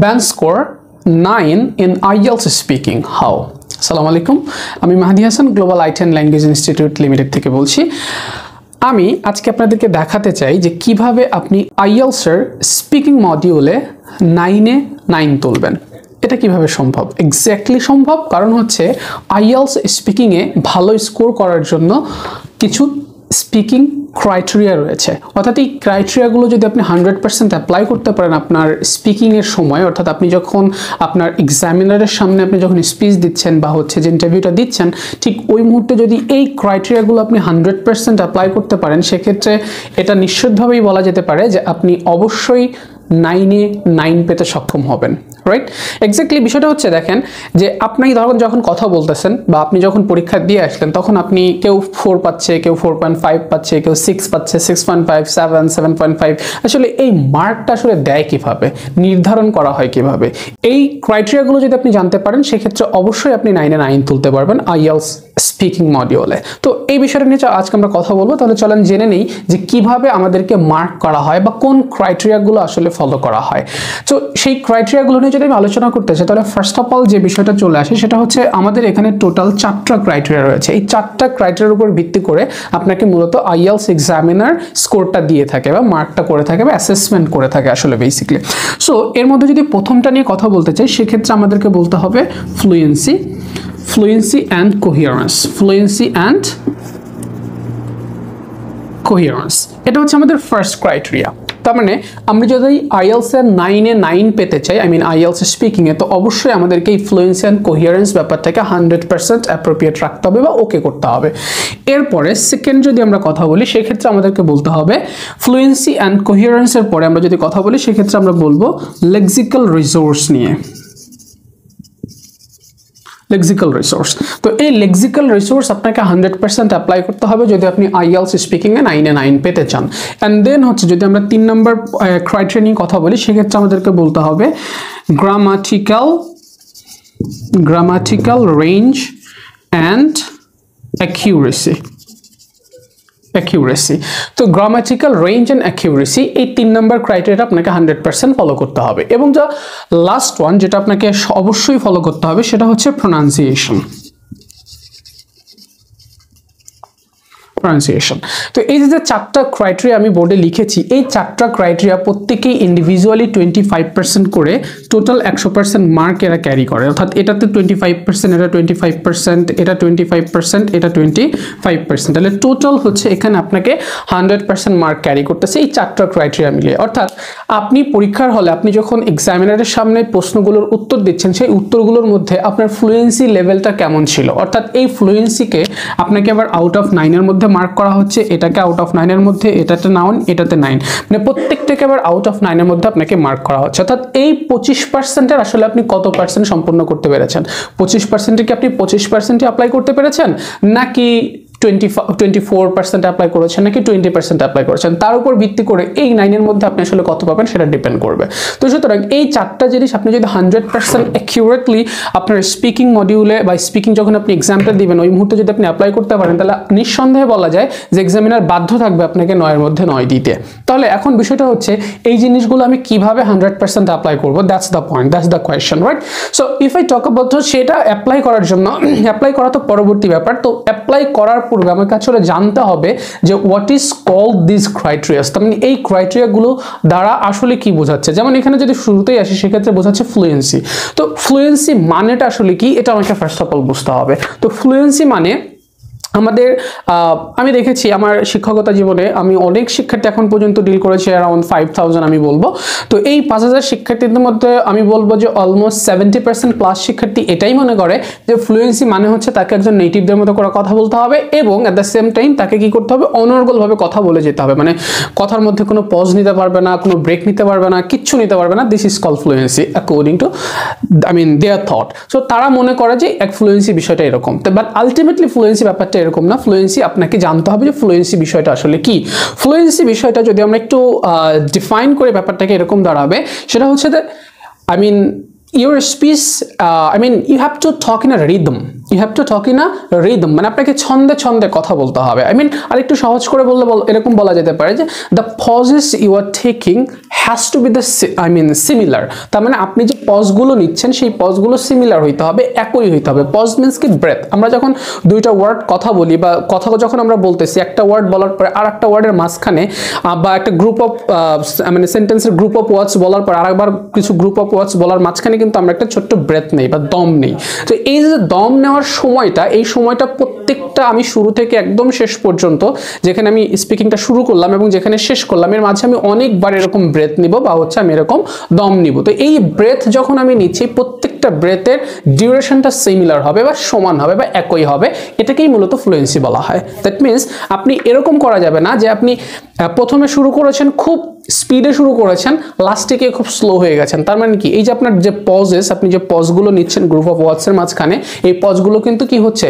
band score 9 in IELTS speaking. How? আসসালামু আলাইকুম, আমি Mahadi Hasan global IT and language institute limited থেকে বলছি। আমি আজকে আপনাদেরকে দেখাতে চাই যে কিভাবে আপনি IELTS এর স্পিকিং মডিউলে 9-এ 9 তুলবেন। এটা কিভাবে সম্ভব? এক্স্যাক্টলি সম্ভব, কারণ হচ্ছে IELTS স্পিকিংয়ে ভালো স্কোর করার জন্য কিছু স্পিকিং ক্রাইটেরিয়া রয়েছে, অর্থাৎ এই ক্রাইটেরিয়াগুলো যদি আপনি 100% অ্যাপ্লাই করতে পারেন আপনার স্পিকিংয়ের সময়, অর্থাৎ আপনি যখন আপনার এক্সামিনারের সামনে আপনি যখন স্পিচ দিচ্ছেন বা হচ্ছে যে ইন্টারভিউটা দিচ্ছেন, ঠিক ওই মুহূর্তে যদি এই ক্রাইটেরিয়াগুলো আপনি 100% অ্যাপ্লাই করতে পারেন, সেক্ষেত্রে এটা নিশ্চিতভাবেই বলা যেতে পারে যে আপনি অবশ্যই 9-এ 9 পেতে সক্ষম হবেন, রাইট? এক্স্যাক্টলি বিষয়টা হচ্ছে, দেখেন যে আপনি ধরুন যখন কথা বলতেছেন বা আপনি যখন পরীক্ষা দিয়ে আসলেন, তখন আপনি কেউ 4 পাচ্ছে, কেউ 4.5 পাচ্ছে, কেউ 6 পাচ্ছে, 6.5, 7, 7.5। আসলে এই মার্কটা আসলে দেয় কিভাবে, নির্ধারণ করা হয় কিভাবে? এই ক্রাইটেরিয়াগুলো যদি আপনি জানতে পারেন, সেক্ষেত্রে অবশ্যই আপনি 9-এ 9 তুলতে পারবেন IELTS স্পিকিং মডিউলে। তো এই বিষয়টা নিয়ে আজকে আমরা কথা বলবো। তাহলে চলেন জেনে নেই যে কিভাবে আমাদেরকে মার্ক করা হয় বা কোন ক্রাইটেরিয়াগুলো আসলে ফলো করা হয়। তো সেই ক্রাইটেরিয়াগুলো নিয়ে যদি আমি আলোচনা করতে চাই, তাহলে ফার্স্ট অফ অল যে বিষয়টা চলে আসে সেটা হচ্ছে আমাদের এখানে টোটাল 4টা ক্রাইটেরিয়া রয়েছে। এই 4টা ক্রাইটেরিয়ার উপর ভিত্তি করে আপনাকে মূলত IELTS এক্সামিনার স্কোরটা দিয়ে থাকে বা মার্কটা করে থাকে বা অ্যাসেসমেন্ট করে থাকে আসলে বেসিক্যালি। সো এর মধ্যে যদি প্রথমটা নিয়ে কথা বলতে চাই, সেক্ষেত্রে আমাদেরকে বলতে হবে fluency and coherence. Fluency and coherence, এটা হচ্ছে আমাদের ফার্স্ট ক্রাইটেরিয়া। তার মানে আমরা যদি IELTS এর 9-এ 9 পেতে চাই, IELTS স্পিকিং এ, তো অবশ্যই আমাদেরকে এই ফ্লুয়েন্সি অ্যান্ড কোহিয়ারেন্স ব্যাপারটাকে 100% অ্যাপ্রোপ্রিয়েট রাখতে হবে বা ওকে করতে হবে। এরপরে সেকেন্ড যদি আমরা কথা বলি, সেক্ষেত্রে আমাদেরকে বলতে হবে ফ্লুয়েন্সি অ্যান্ড কোহিয়ারেন্সের পরে আমরা যদি কথা বলি, সেক্ষেত্রে আমরা বলবো লেক্সিক্যাল রিসোর্স নিয়ে। লেক্সিক্যাল রিসোর্স, তো এই লেক্সিক্যাল রিসোর্স আপনাকে 100% অ্যাপ্লাই করতে হবে যদি আপনি IELTS স্পিকিংয়ে 9-এ 9 পেতে চান। অ্যান্ড দেন হচ্ছে যদি আমরা 3 নম্বর ক্রাইটেরিয়া নিয়ে কথা বলি, সেক্ষেত্রে আমাদেরকে বলতে হবে গ্রামাটিক্যাল রেঞ্জ অ্যান্ড অ্যাকিউরেসি। তো গ্রামাটিক্যাল রেঞ্জ অ্যান্ড অ্যাকিউরেসি, এই 3 নম্বর ক্রাইটেরিয়া আপনাকে 100% ফলো করতে হবে। এবং যা লাস্ট ওয়ান যেটা আপনাকে অবশ্যই ফলো করতে হবে, সেটা হচ্ছে প্রোনাউন্সিয়েশন। তো এই যে 4টা ক্রাইটেরিয়া আমি বোর্ডে লিখেছি, এই 4টা ক্রাইটেরিয়া প্রত্যেকেই ইন্ডিভিজুয়ালি 25% করে টোটাল 100% মার্ক এরা ক্যারি করে, অর্থাৎ এটাতে 25%, এটা 25%, এটা 25%, এটা 25%, তাহলে টোটাল হচ্ছে এখানে আপনাকে 100% মার্ক ক্যারি করতেছে এই 4টা ক্রাইটেরিয়া মিলিয়ে। অর্থাৎ আপনি পরীক্ষার হলে আপনি যখন এক্সামিনারের সামনে প্রশ্নগুলোর উত্তর দিচ্ছেন, সেই উত্তরগুলোর মধ্যে আপনার ফ্লুয়েন্সি লেভেলটা কেমন ছিল, অর্থাৎ এই ফ্লুয়েন্সিকে আপনাকে আবার আউট অফ 9-এর মধ্যে মার্ক করা হচ্ছে, এটাকে আউট অফ 9-এর মধ্যে, এটাতে 9, এটাতে 9, মানে প্রত্যেকটাকে আবার আউট অফ 9-এর মধ্যে আপনাকে মার্ক করা হচ্ছে। অর্থাৎ এই 25%-এর আসলে আপনি কত পার্সেন্ট সম্পূর্ণ করতে পেরেছেন? 25%-এ কি আপনি 25%-ই অ্যাপ্লাই করতে পেরেছেন, নাকি 24% অ্যাপ্লাই করেছেন, নাকি 20% অ্যাপ্লাই করেছেন? তার উপর ভিত্তি করে এই 9-এর মধ্যে আপনি আসলে কত পাবেন সেটা ডিপেন্ড করবে। তো সুতরাং এই 4টা জিনিস আপনি যদি 100% অ্যাকিউরেটলি আপনার স্পিকিং মডিউলে বা স্পিকিং যখন আপনি এক্সামটা দিবেন, ওই মুহূর্তে যদি আপনি অ্যাপ্লাই করতে পারেন, তাহলে নিঃসন্দেহে বলা যায় যে এক্সামিনার বাধ্য থাকবে আপনাকে 9-এর মধ্যে 9 দিতে। তাহলে এখন বিষয়টা হচ্ছে এই জিনিসগুলো আমি কিভাবে 100% অ্যাপ্লাই করবো, that's the point, that's the question, right? So if I talk about, সেটা অ্যাপ্লাই করার জন্য, অ্যাপ্লাই করা তো পরবর্তী ব্যাপার, তো অ্যাপ্লাই করার পূর্বে আমাকে আসলে জানতে হবে যে what is called this criterias. তার মানে এই ক্রাইটেরিয়াগুলো দ্বারা আসলে কি বোঝাচ্ছে। যেমন এখানে যদি শুরুতেই আসি, সেক্ষেত্রে বোঝাচ্ছে ফ্লুয়েন্সি। তো ফ্লুয়েন্সি মানেটা আসলে কি, এটা আমাকে ফার্স্ট অফ অল বুঝতে হবে। তো ফ্লুয়েন্সি মানে আমাদের আমি দেখেছি আমার শিক্ষকতা জীবনে আমি অনেক শিক্ষার্থী এখন পর্যন্ত ডিল করেছি, অ্যারাউন্ড 5000 আমি বলবো। তো এই 5000 শিক্ষার্থীদের মধ্যে আমি বলবো যে অলমোস্ট 70% প্লাস শিক্ষার্থী এটাই মনে করে যে ফ্লুয়েন্সি মানে হচ্ছে তাকে একজন নেটিভদের মতো করে কথা বলতে হবে এবং অ্যাট দ্য সেম টাইম তাকে কি করতে হবে, অনর্গলভাবে কথা বলে যেতে হবে, মানে কথার মধ্যে কোনো পজ নিতে পারবে না, কোনো ব্রেক নিতে পারবে না, কিচ্ছু নিতে পারবে না। This is call fluency according to their thought. So তারা মনে করে যে এক ফ্লুয়েন্সি বিষয়টা এরকম, বাট আলটিমেটলি ফ্লুয়েন্সি ব্যাপারটা এরকম না। ফ্লুয়েন্সি আপনাকে জানতে হবে যে ফ্লুয়েন্সি বিষয়টা আসলে কি। ফ্লুয়েন্সি বিষয়টা যদি আমরা একটু ডিফাইন করে ব্যাপারটাকে এরকম দাঁড়াবে, সেটা হচ্ছে যে your speech, you have to talk in a rhythm. You have to talk in a rhythm, মানে আপনাকে ছন্দে ছন্দে কথা বলতে হবে। আই মিন আরেকটু সহজ করে বললে এরকম বলা যেতে পারে যে the pauses you are taking has to be the similar. তার মানে আপনি যে পজগুলো নিচ্ছেন সেই পজগুলো সিমিলার হইতে হবে, একই হইতে হবে। পজ মিন্স কি ব্রেথ। আমরা যখন দুইটা ওয়ার্ড কথা বলি বা কথা যখন আমরা বলতেছি, একটা ওয়ার্ড বলার পরে আর একটা ওয়ার্ডের মাঝখানে বা একটা গ্রুপ অফ মানে সেন্টেন্সের গ্রুপ অফ ওয়ার্ডস বলার পর আরেকবার কিছু গ্রুপ অফ ওয়ার্ডস বলার মাঝখানে কিন্তু আমরা একটা ছোট্ট ব্রেথ নেই বা দম নেই। তো এই যে দম নেওয়ার সময়টা, এই সময়টা প্রত্যেকটা আমি শুরু থেকে একদম শেষ পর্যন্ত যেখানে আমি স্পিকিংটা শুরু করলাম এবং যেখানে শেষ করলাম এর মাঝে আমি অনেকবার এরকম ব্রেথ নিব বা হচ্ছে আমি এরকম দম নিব। তো এই ব্রেথ যখন আমি নিচ্ছি প্রত্যেকটা ব্রেথের ডিউরেশনটা সিমিলার হবে বা সমান হবে বা একই হবে, এটাকেই মূলত ফ্লুয়েন্সি বলা হয়। দ্যাট মিনস আপনি এরকম করা যাবে না যে আপনি প্রথমে শুরু করেছেন খুব স্পিডে শুরু করেছেন, লাস্টে গিয়ে খুব স্লো হয়ে গেছেন। তার মানে কি, এই যে আপনার যে পজেস, আপনি যে পজগুলো নিচ্ছেন গ্রুপ অফ ওয়ার্ডসের মাঝখানে, এই পজগুলো কিন্তু কি হচ্ছে,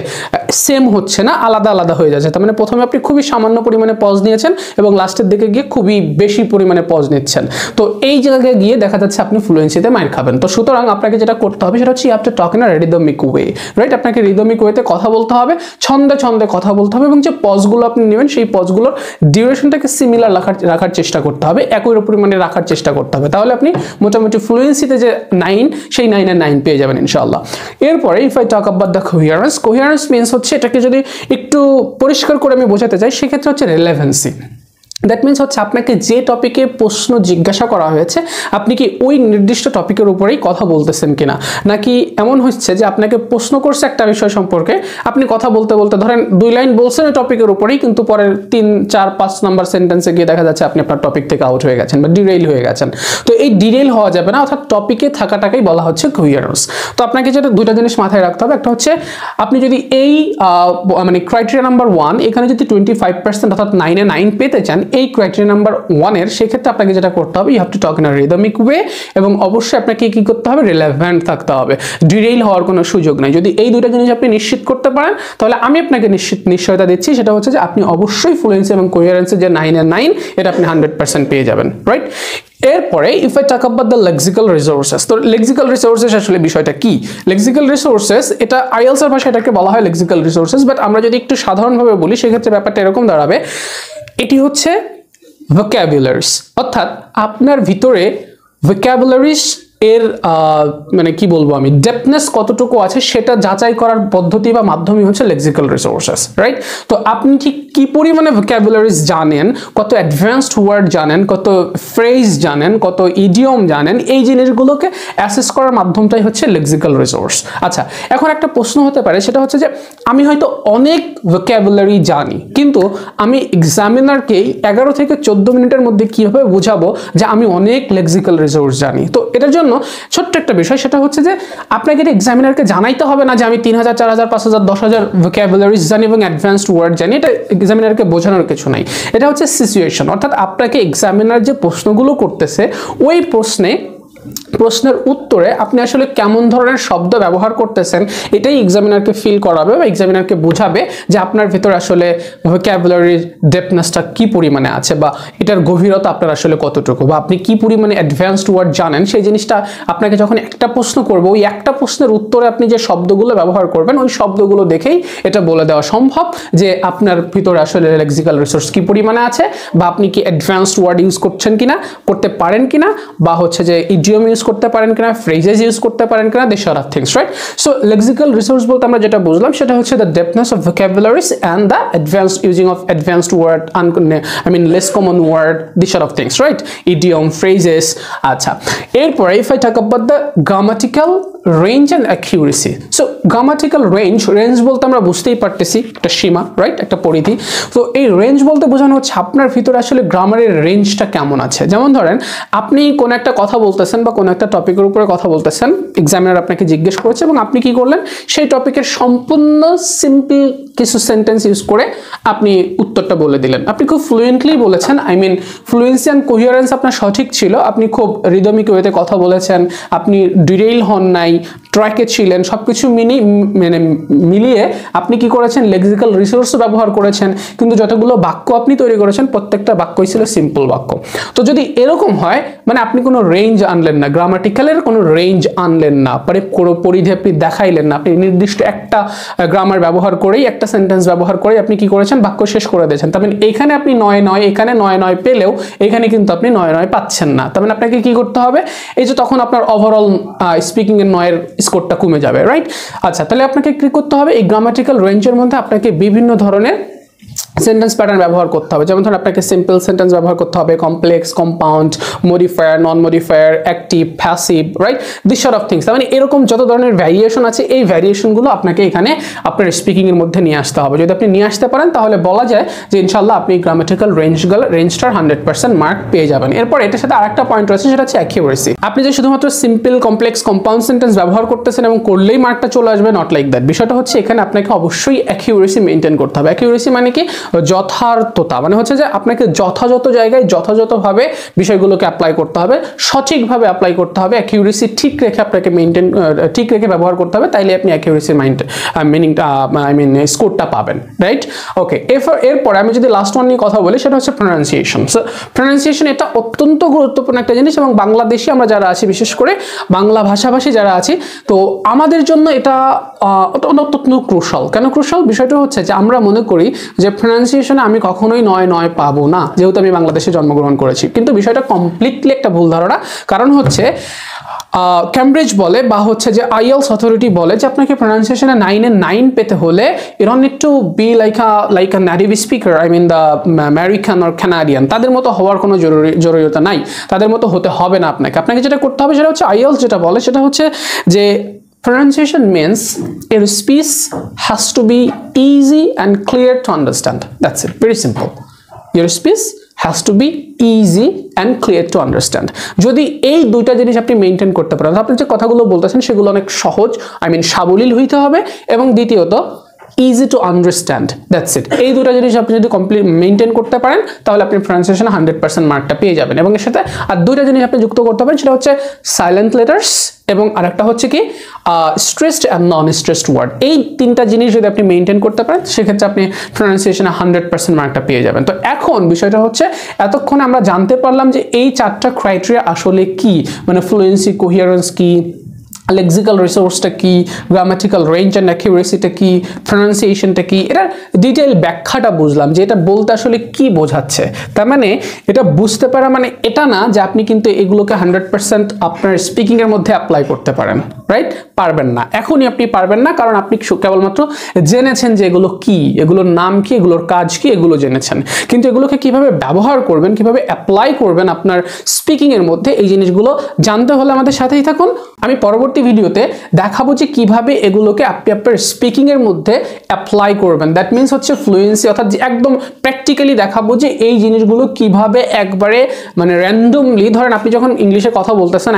সেম হচ্ছে না, আলাদা আলাদা হয়ে যাচ্ছে। তার মানে প্রথমে আপনি খুবই সামান্য পরিমাণে পজ নিয়েছেন এবং লাস্টের দিকে গিয়ে খুবই বেশি পরিমাণে পজ নিচ্ছেন। তো এই জায়গায় গিয়ে দেখা যাচ্ছে আপনি ফ্লুয়েন্সিতে মাইর খাবেন। তো সুতরাং আপনাকে যেটা করতে হবে সেটা হচ্ছে you have to talk in a rhythmic way, right? আপনাকে রিদমিক ওয়েতে কথা বলতে হবে, ছন্দে ছন্দে কথা বলতে হবে এবং যে পজগুলো আপনি নেবেন সেই পজগুলোর ডিউরেশনটাকে সিমিলার রাখার চেষ্টা করতে হবে, একই পরিমাণে রাখার চেষ্টা করতে হবে। তাহলে আপনি মোটামুটি ফ্লুয়েন্সিতে যে 9 সেই 9-এর 9 পেয়ে যাবেন ইনশাআল্লাহ। এরপরে if I talk about the coherence, coherence means হচ্ছে, এটাকে যদি একটু পরিষ্কার করে আমি বোঝাতে চাই সেক্ষেত্রে হচ্ছে রেলেভেন্সি। দ্যাট মিনস হচ্ছে আপনাকে যে টপিকে প্রশ্ন জিজ্ঞাসা করা হয়েছে আপনি কি ওই নির্দিষ্ট টপিকের উপরেই কথা বলতেছেন কিনা, নাকি এমন হচ্ছে যে আপনাকে প্রশ্ন করছে একটা বিষয় সম্পর্কে, আপনি কথা বলতে বলতে ধরেন 2 লাইন বলছেন ওই টপিকের উপরেই, কিন্তু পরের 3, 4, 5 নাম্বার সেন্টেন্সে গিয়ে দেখা যাচ্ছে আপনি আপনার টপিক থেকে আউট হয়ে গেছেন বা ডিরেইল হয়ে গেছেন। তো এই ডিরেইল হওয়া যাবে না, অর্থাৎ টপিকে থাকাটাকেই বলা হচ্ছে কোহেরেন্স। তো আপনাকে যেটা দুইটা জিনিস মাথায় রাখতে হবে, একটা হচ্ছে আপনি যদি এই মানে ক্রাইটেরিয়া নাম্বার 1 এখানে যদি 25% অর্থাৎ 9-এ 9 পেতে চান এই ক্রাইটেরিয়া নাম্বার 1 এর, সেক্ষেত্রে আপনাকে যেটা করতে হবে you have to talk in a rhythmic way এবং অবশ্যই আপনাকে কি করতে হবে, রিলেভেন্ট থাকতে হবে, ডিরেইল হওয়ার কোনো সুযোগ নাই। যদি এই দুইটা জিনিস আপনি নিশ্চিত করতে পারেন তাহলে আমি আপনাকে নিশ্চয়তা দিচ্ছি সেটা হচ্ছে যে আপনি অবশ্যই ফ্লুয়েন্সি এবং কোহেরেন্সের যে 9-এর 9 এটা আপনি 100% পেয়ে যাবেন, রাইট? এরপরে if I talk about the lexical resources, তো লেক্সিক্যাল রিসোর্সেস আসলে বিষয়টা কি? লেক্সিক্যাল রিসোর্সেস এটা আইএলটিএস এর ভাষায় এটাকে বলা হয় লেক্সিক্যাল রিসোর্সেস, বাট আমরা যদি একটু সাধারণভাবে বলি সেক্ষেত্রে ব্যাপারটা এরকম দাঁড়াবে, এটি হচ্ছে ভোক্যাবুলারিজ, অর্থাৎ আপনার ভিতরে ভোক্যাবুলারিজ এর মানে কি বলবো আমি, ডেপথনেস কতটুকু আছে সেটা যাচাই করার পদ্ধতি বা মাধ্যমই হচ্ছে লেক্সিক্যাল রিসোর্সেস, রাইট? তো আপনি ঠিক কি পরিমাণে ভোক্যাবুলারিজ জানেন, কত অ্যাডভান্সড ওয়ার্ড জানেন, কত ফ্রেজ জানেন, কত ইডিয়ম জানেন, এই জিনিসগুলোকে অ্যাসেস করার মাধ্যমটাই হচ্ছে লেক্সিক্যাল রিসোর্স। আচ্ছা, এখন একটা প্রশ্ন হতে পারে সেটা হচ্ছে যে আমি হয়তো অনেক ভোক্যাবুলারি জানি, কিন্তু আমি এক্সামিনারকে 11 থেকে 14 মিনিটের মধ্যে কিভাবে বোঝাবো যে আমি অনেক লেক্সিক্যাল রিসোর্স জানি? তো এটার জন্য ছোট্ট একটা বিষয়, সেটা হচ্ছে যে আপনাকে এক্সামিনারকে জানাইতে হবে না যে আমি 3000, 4000, 5000, 10000 ভোক্যাবুলারিজ জানি এবং অ্যাডভান্সড ওয়ার্ড জানি, এটা এক্সামিনারকে বোঝানোর কিছু নাই। এটা হচ্ছে সিচুয়েশন, অর্থাৎ আপনাকে এক্সামিনার যে প্রশ্নগুলো করতেছে ওই প্রশ্নের উত্তরে আপনি আসলে কেমন ধরনের শব্দ ব্যবহার করতেছেন এটাই এক্সামিনারকে ফিল করাবে বা এক্সামিনারকে বোঝাবে যে আপনার ভিতরে আসলে ভোক্যাবুলারির ডেপথনেসটা কি পরিমাণে আছে বা এটার গভীরতা আপনার আসলে কতটুকু, বা আপনি কি পরিমাণে অ্যাডভান্সড ওয়ার্ড জানেন। সেই জিনিসটা আপনাকে যখন একটা প্রশ্ন করবে ওই একটা প্রশ্নের উত্তরে আপনি যে শব্দগুলো ব্যবহার করবেন ওই শব্দগুলো দেখেই এটা বলে দেওয়া সম্ভব যে আপনার ভিতরে আসলে লেক্সিক্যাল রিসোর্স কি পরিমাণে আছে, বা আপনি কি অ্যাডভান্সড ওয়ার্ড ইউজ করছেন কিনা, করতে পারেন কিনা, বা হচ্ছে যে ইডিয়ম ইউজ করতে পারেন কিনা, ফ্রেজেস ইউজ করতে পারেন কিনা, this are things, right? So lexical resource বলতে আমরা যেটা বুঝলাম সেটা হচ্ছে the depthness of vocabularies and the advanced using of advanced word, less common word, this are things, right? Idiom, phrases. আচ্ছা, এরপরে if I talk about the grammatical range and accuracy. So grammatical range বলতে আমরা বুঝতেই পারতেছি একটা সীমা, right? একটা পরিধি। তো এই রেঞ্জ বলতে বোঝানো হচ্ছে আপনার ভিতরে আসলে গ্রামারের রেঞ্জটা কেমন আছে। যেমন ধরেন আপনি কোন একটা কথা বলতেছেন বা কোন একটা টপিকের উপরে কথা বলতেছেন, এক্সামিনার আপনাকে জিজ্ঞেস করেছে এবং আপনি কি করলেন, সেই টপিকের সম্পূর্ণ সিম্পল কিছু সেন্টেন্স ইউজ করে আপনি উত্তরটা বলে দিলেন। আপনি খুব ফ্লুয়েন্টলি বলেছেন, ফ্লুয়েন্সি অ্যান্ড কোহেরেন্স আপনার সঠিক ছিল, আপনি খুব রিদমিক ওয়েতে কথা বলেছেন, আপনি ডিরেইল হন নাই, ট্র্যাকে ছিলেন, সবকিছু মিলিয়ে আপনি কি করেছেন, লেক্সিক্যাল রিসোর্স ব্যবহার করেছেন, কিন্তু যতগুলো বাক্য আপনি তৈরি করেছেন প্রত্যেকটা বাক্যই ছিল সিম্পল বাক্য। তো যদি এরকম হয় মানে আপনি কোনো রেঞ্জ আনলেন না, গ্রামাটিক্যালের কোনো রেঞ্জ আনলেন না, কোনো পরিধি আপনি দেখাইলেন না, আপনি নির্দিষ্ট একটা গ্রামার ব্যবহার করেই, একটা সেন্টেন্স ব্যবহার করে আপনি কি করেছেন, বাক্য শেষ করে দিয়েছেন। তার মানে এইখানে আপনি 9 এখানে 9 পেলেও এখানে কিন্তু আপনি 9 পাচ্ছেন না। তার মানে আপনাকে কি করতে হবে, এই যে তখন আপনার ওভারঅল স্পিকিং এর 9 স্কোরটা কমে যাবে, রাইট? আচ্ছা, তাহলে আপনাকে কি করতে হবে, এই গ্রামাটিক্যাল রেঞ্জের মধ্যে আপনাকে বিভিন্ন ধরনের সেন্টেন্স প্যাটার্ন ব্যবহার করতে হবে। যেমন ধরুন আপনাকে সিম্পল সেন্টেন্স ব্যবহার করতে হবে, complex, compound, modifier, non modifier, active, passive, right? This sort of things. মানে এরকম যত ধরনের ভ্যারিয়েশন আছে এই ভ্যারিয়েশনগুলো আপনাকে এখানে আপনার স্পিকিং এর মধ্যে নিয়ে আসতে হবে। যদি আপনি নিয়ে আসতে পারেন তাহলে বলা যায় যে ইনশাআল্লাহ আপনি গ্রামাটিক্যাল রেঞ্জটার 100% মার্ক পেয়ে যাবেন। এরপর এটার সাথে আরেকটা পয়েন্ট রয়েছে, সেটা হচ্ছে অ্যাকিউরেসি। আপনি যে শুধুমাত্র সিম্পল, কমপ্লেক্স, কম্পাউন্ড সেন্টেন্স ব্যবহার করতেছেন এবং করলেই মার্কটা চলে আসবে, নট লাইক দ্যাট। বিষয়টা হচ্ছে এখানে আপনাকে অবশ্যই অ্যাকিউরেসি মেনটেন করতে হবে। অ্যাকিউরেসি মানে কি, যথার্থতা, মানে হচ্ছে যে আপনাকে যথাযথ জায়গায় যথাযথভাবে বিষয়গুলোকে অ্যাপ্লাই করতে হবে, সঠিকভাবে অ্যাপ্লাই করতে হবে। অ্যাকিউরেসি ঠিক রেখে আপনাকে ঠিক রেখে ব্যবহার করতে হবে, তাইলে আপনি অ্যাকিউরেসি মিনিংটা স্কোরটা পাবেন, রাইট? ওকে, এরপরে আমি যদি লাস্ট ওয়ান নিয়ে কথা বলি, সেটা হচ্ছে প্রনাউন্সিয়েশন। সো প্রনাউন্সিয়েশন এটা অত্যন্ত গুরুত্বপূর্ণ একটা জিনিস, এবং বাংলাদেশি আমরা যারা আছি, বিশেষ করে বাংলা ভাষাভাষী যারা আছি, তো আমাদের জন্য এটা অত্যন্ত ক্রুশাল। কেন ক্রুশাল? বিষয়টা হচ্ছে যে আমরা মনে করি যে প্রনাউন্সিয়েশনে আমি কখনোই 9 পাবো না, যেহেতু আমি বাংলাদেশে জন্মগ্রহণ করেছি। কিন্তু বিষয়টা কমপ্লিটলি একটা ভুল ধারণা। কারণ হচ্ছে ক্যামব্রিজ বলে বা হচ্ছে যে আইএলস অথরিটি বলে যে আপনাকে প্রনাউন্সিয়েশনে 9 পেতে হলে you don't need to be like a native speaker, I mean the American or Canadian. তাদের মতো হওয়ার কোনো জরুরিতা নাই, তাদের মতো হতে হবে না। আপনাকে যেটা করতে হবে সেটা হচ্ছে আইএলস যেটা বলে সেটা হচ্ছে যে pronunciation means your speech has to be easy and clear to understand. That's it. Very simple. Your speech has to be easy and clear to understand. যদি এই দুইটা জিনিস আপনি মেইনটেইন করতে পারেন, আপনি যে কথাগুলো বলতেছেন সেগুলো অনেক সহজ, সাবলীল হইতে হবে, এবং দ্বিতীয়ত easy to understand. That's it. এই দুটো জিনিস আপনি যদি কমপ্লিট মেইনটেইন করতে পারেন তাহলে আপনি প্রনাউন্সিয়েশনে 100% মার্কটা পেয়ে যাবেন। এবং এর সাথে আর দুইটা জিনিস আপনি যুক্ত করতে পারেন, সেটা হচ্ছে সাইলেন্ট লেটার্স এবং আরেকটা হচ্ছে কি stressed and non stressed word. এই তিনটা জিনিস যদি আপনি মেইনটেইন করতে পারেন সেক্ষেত্রে আপনি প্রনাউন্সিয়েশনে 100% মার্কটা পেয়ে যাবেন। তো এখন বিষয়টা হচ্ছে এতক্ষণ আমরা জানতে পারলাম যে এই চারটা ক্রাইটেরিয়া আসলে কি, মানে ফ্লুয়েন্সি, কোহিয়ারেন্স কি, লেক্সিক্যাল রিসোর্সটা কি, গ্রামাটিক্যাল রেঞ্জ অ্যান্ড অ্যাকিউরেসিটা কি, প্রনাউন্সিয়েশনটা কি, এটার ডিটেইল ব্যাখ্যাটা বুঝলাম যে এটা বলতে আসলে কি বোঝাচ্ছে। তার মানে এটা বুঝতে পারা মানে এটা না যে আপনি কিন্তু এগুলোকে 100% আপনার স্পিকিংয়ের মধ্যে অ্যাপ্লাই করতে পারেন, রাইট? পারবেন না, এখনই আপনি পারবেন না, কারণ আপনি কেবলমাত্র জেনেছেন যে এগুলো কি, এগুলোর নাম কি, এগুলোর কাজ কি, এগুলো জেনেছেন। কিন্তু এগুলোকে কিভাবে ব্যবহার করবেন, কিভাবে অ্যাপ্লাই করবেন আপনার স্পিকিংয়ের মধ্যে, এই জিনিসগুলো জানতে হলে আমাদের সাথেই থাকুন। আমি পরবর্তী ভিডিওতে দেখাবো যে কিভাবে এগুলোকে আপনি আপনার স্পিকিং এর মধ্যে অ্যাপ্লাই করবেন। দ্যাট মিন্স হচ্ছে ফ্লুয়েন্সি, অর্থাৎ একদম প্র্যাকটিক্যালি দেখাবো যে এই জিনিসগুলো কিভাবে একবারে মানে র্যান্ডমলি, ধরেন আপনি যখন ইংলিশে কথা বলতেছেন,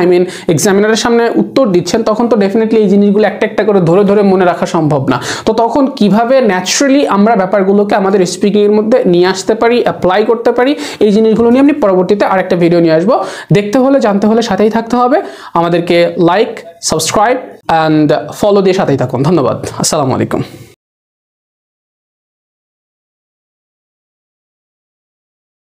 এক্সামিনারের সামনে উত্তর দিচ্ছেন, তখন তো ডেফিনেটলি এই জিনিসগুলো একটা একটা করে ধরে ধরে মনে রাখা সম্ভব না। তো তখন কিভাবে ন্যাচারালি আমরা ব্যাপারগুলোকে আমাদের স্পিকিং এর মধ্যে নিয়ে আসতে পারি, অ্যাপ্লাই করতে পারি, এই জিনিসগুলো নিয়ে আমি পরবর্তীতে আরেকটা ভিডিও নিয়ে আসবো। দেখতে হলে, জানতে হলে সাথেই থাকতে হবে। আমাদেরকে লাইক, সাবস্ক্রাইব অ্যান্ড ফলো দিয়ে সাথেই থাকুন। ধন্যবাদ। আসসালামু আলাইকুম।